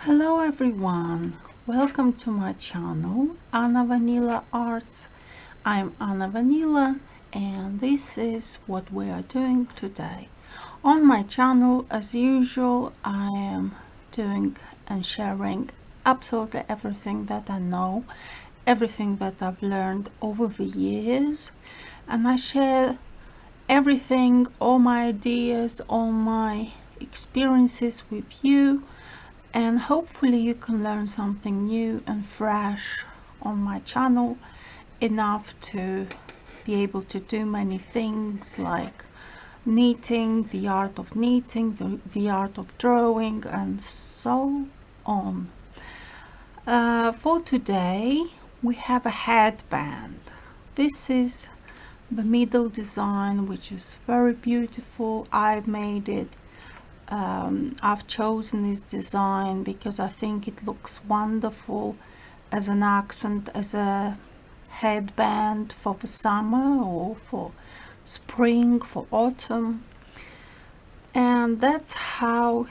Hello everyone, welcome to my channel Anna Vanila Arts. I'm Anna Vanila and this is what we are doing today. On my channel, as usual, I am doing and sharing absolutely everything that I know, everything that I've learned over the years, and I share everything, all my ideas, all my experiences with you, and hopefully you can learn something new and fresh on my channel, enough to be able to do many things like knitting, the art of knitting, the art of drawing, and so on. For today we have a headband. This is the middle design, which is very beautiful. I've made it. I've chosen this design because I think it looks wonderful as an accent, as a headband for the summer or for spring, for autumn. And that's how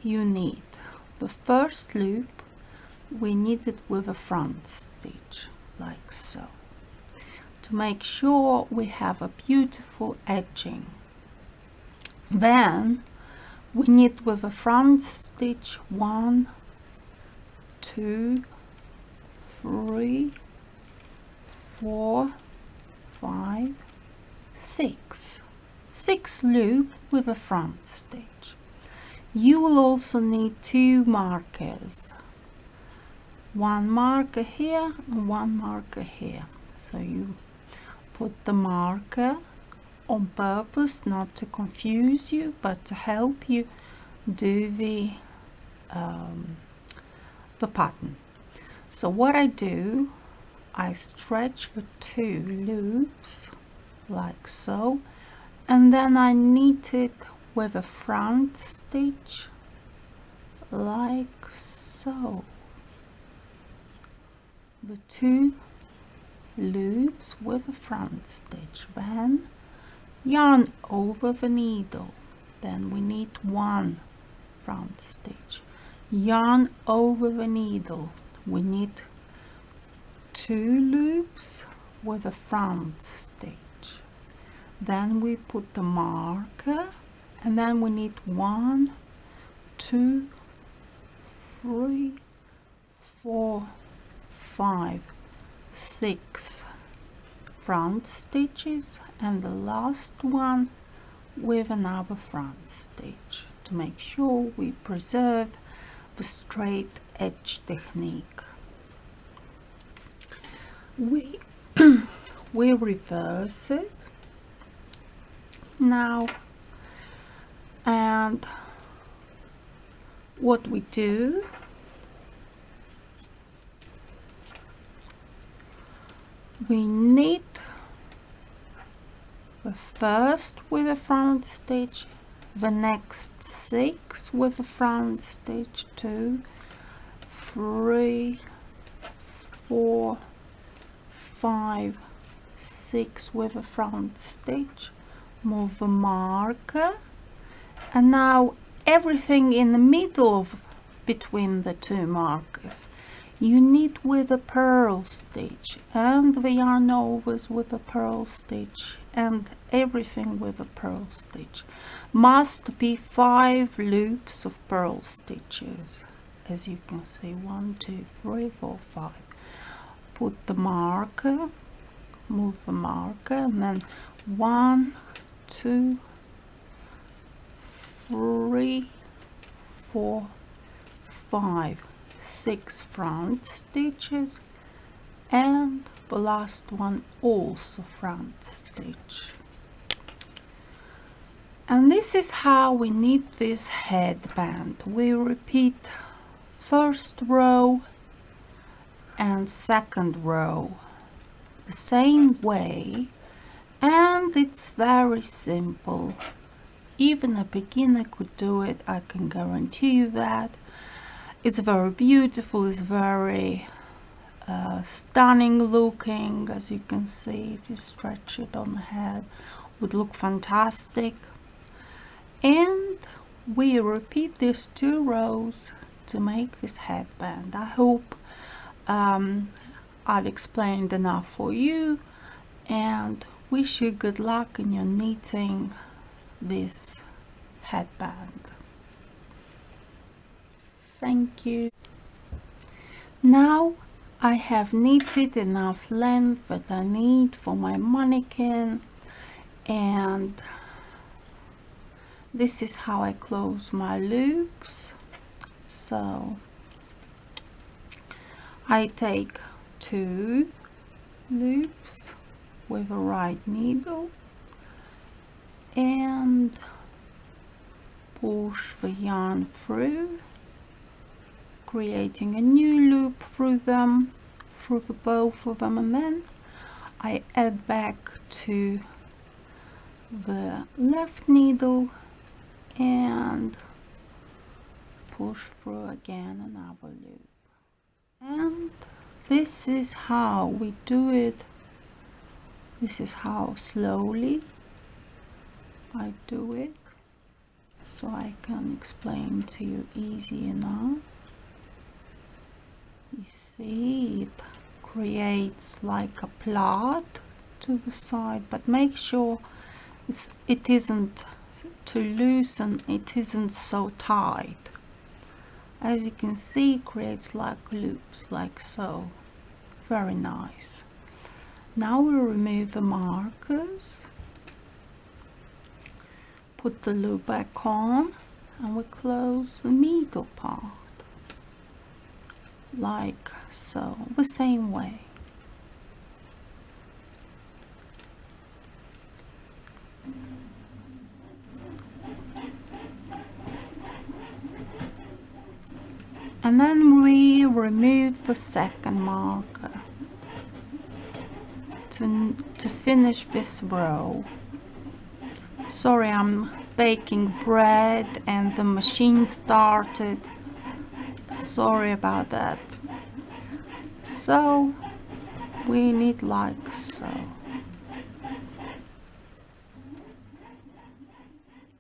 you knit. The first loop we knit it with a front stitch, like so, to make sure we have a beautiful edging. Then we knit with a front stitch 1, 2, 3, 4, 5, 6. 6 loop with a front stitch. You will also need 2 markers. 1 marker here and 1 marker here. So you put the marker on purpose, not to confuse you, but to help you do the pattern. So what I do, I stretch the 2 loops like so, and then I knit it with a front stitch like so. The 2 loops with a front stitch, then yarn over the needle, then we knit 1 front stitch, yarn over the needle, we knit 2 loops with a front stitch, then we put the marker, and then we knit 1, 2, 3, 4, 5, 6 front stitches, and the last one with another front stitch, to make sure we preserve the straight edge technique. We we reverse it now, and what we do, we knit the first with a front stitch, the next 6 with a front stitch, 2, 3, 4, 5, 6 with a front stitch, move the marker, and now everything in the middle of between the 2 markers you knit with a purl stitch, and the yarn overs with a purl stitch, and everything with a purl stitch. Must be 5 loops of purl stitches, as you can see, 1, 2, 3, 4, 5. Put the marker, move the marker, and then 1, 2, 3, 4, 5, 6 front stitches, and the last one also front stitch. And this is how we knit this headband. We repeat first row and second row the same way, and it's very simple. Even a beginner could do it, I can guarantee you that. It's very beautiful, it's very stunning looking, as you can see. If you stretch it on the head, would look fantastic. And we repeat these 2 rows to make this headband. I hope I've explained enough for you, and wish you good luck in your knitting this headband. Thank you. Now I have knitted enough length that I need for my mannequin, and this is how I close my loops. So I take 2 loops with a right needle and push the yarn through, creating a new loop through them, through the both of them, and then I add back to the left needle and push through again another loop. And this is how we do it. This is how slowly I do it, so I can explain to you easy enough. You see, it creates like a plait to the side, but make sure it isn't too loose and it isn't so tight. As you can see, it creates like loops, like so. Very nice. Now we remove the markers, put the loop back on, and we close the middle part, like so, the same way. And then we remove the second marker to finish this row. Sorry, I'm baking bread and the machine started. Sorry about that. So we need like so.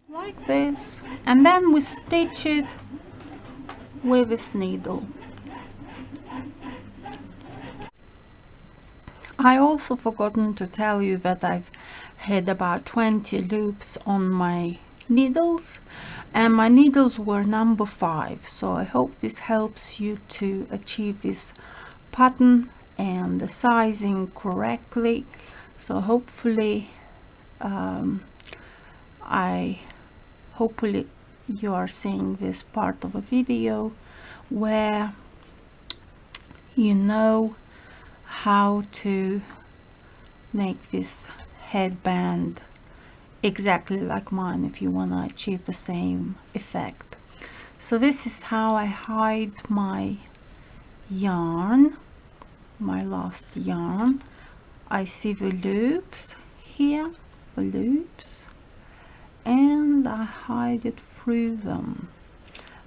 Like this. And then we stitch it with this needle. I also forgotten to tell you that I've had about 20 loops on my needles, and my needles were number 5, so I hope this helps you to achieve this pattern and the sizing correctly. So hopefully hopefully you are seeing this part of a video where you know how to make this headband exactly like mine if you want to achieve the same effect. So this is how I hide my yarn, my last yarn. I see the loops here, the loops, and I hide it through them.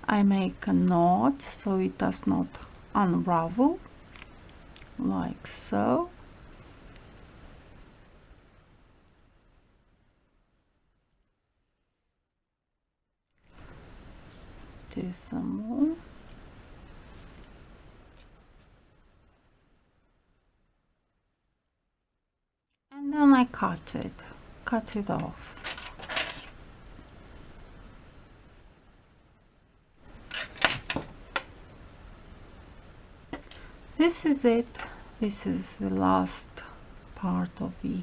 I make a knot so it does not unravel, like so. Do some more. And then I cut it off. This is it. This is the last part of the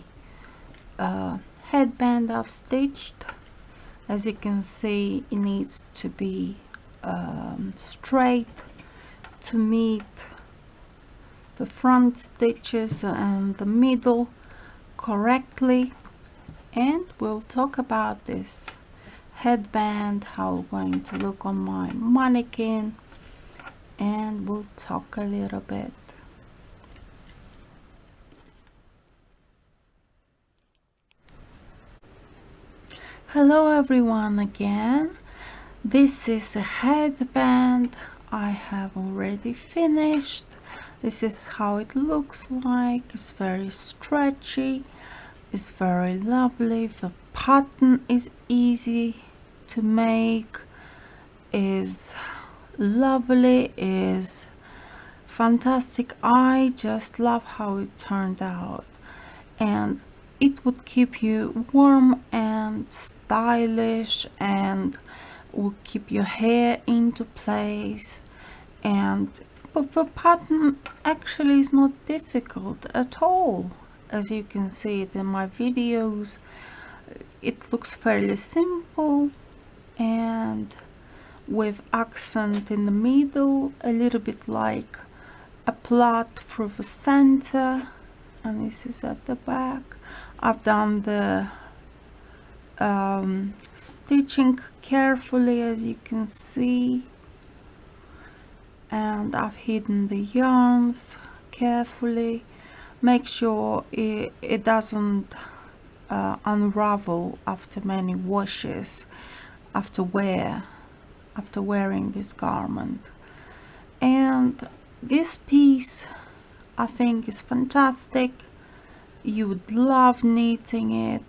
headband I've stitched. As you can see, it needs to be straight to meet the front stitches and the middle correctly, and we'll talk about this headband, how it's going to look on my mannequin, and we'll talk a little bit. Hello everyone again. This is a headband I have already finished. This is how it looks like. It's very stretchy, it's very lovely. The pattern is easy to make, is lovely, is fantastic. I just love how it turned out, and it would keep you warm and stylish and will keep your hair into place. And but the pattern actually is not difficult at all. As you can see it in my videos, it looks fairly simple, and with accent in the middle, a little bit like a plait through the center, and this is at the back. I've done the stitching carefully, as you can see, and I've hidden the yarns carefully. Make sure it doesn't unravel after many washes, after wearing this garment. And this piece, I think, is fantastic. You would love knitting it.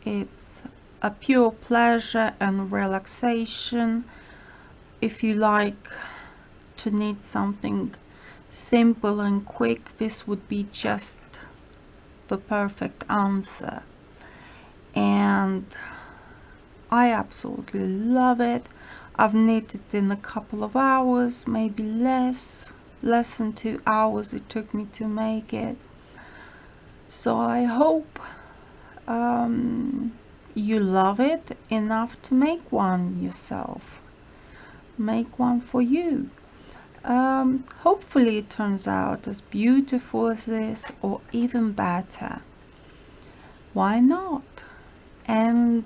It's a pure pleasure and relaxation. If you like to knit something simple and quick, this would be just the perfect answer. And I absolutely love it. I've knitted in a couple of hours, maybe less than 2 hours it took me to make it. So I hope you love it enough to make one yourself. Make one for you. Hopefully it turns out as beautiful as this, or even better. Why not? And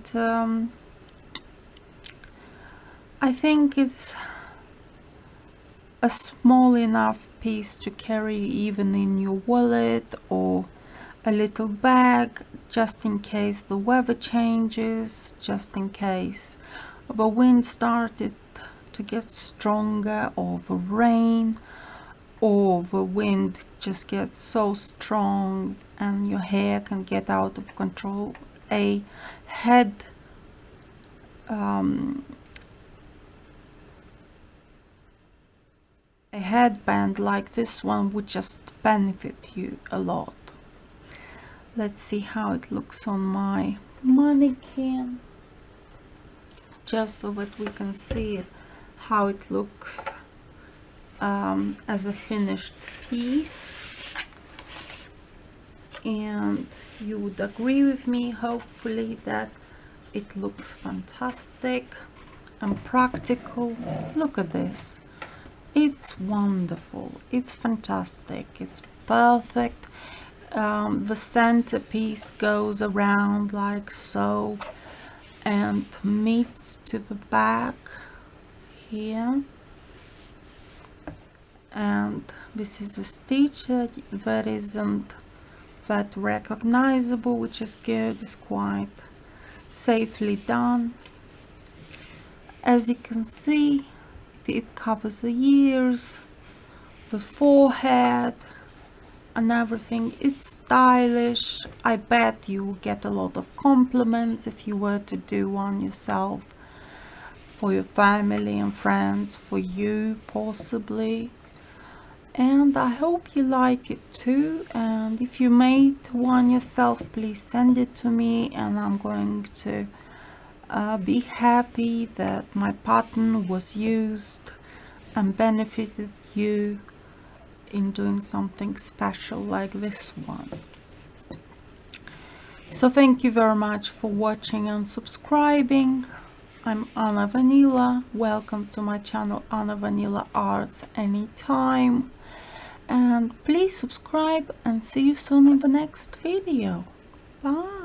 I think it's a small enough piece to carry even in your wallet or a little bag, just in case the weather changes, just in case the wind started to get stronger, or the rain, or the wind just gets so strong and your hair can get out of control. A headband like this one would just benefit you a lot. Let's see how it looks on my mannequin, just so that we can see it, how it looks as a finished piece. And you would agree with me, hopefully, that it looks fantastic and practical. Look at this. It's wonderful. It's fantastic. It's perfect. The centerpiece goes around like so and meets to the back here. And this is a stitch that isn't that recognizable, which is good. It's quite safely done. As you can see, it covers the ears, the forehead, and everything. It's stylish. I bet you will get a lot of compliments if you were to do one yourself, for your family and friends, for you possibly. And I hope you like it too. And if you made one yourself, please send it to me, and I'm going to be happy that my pattern was used and benefited you in doing something special like this one. So thank you very much for watching and subscribing. I'm Anna Vanila. Welcome to my channel, Anna Vanila Arts, anytime. And please subscribe, and see you soon in the next video. Bye.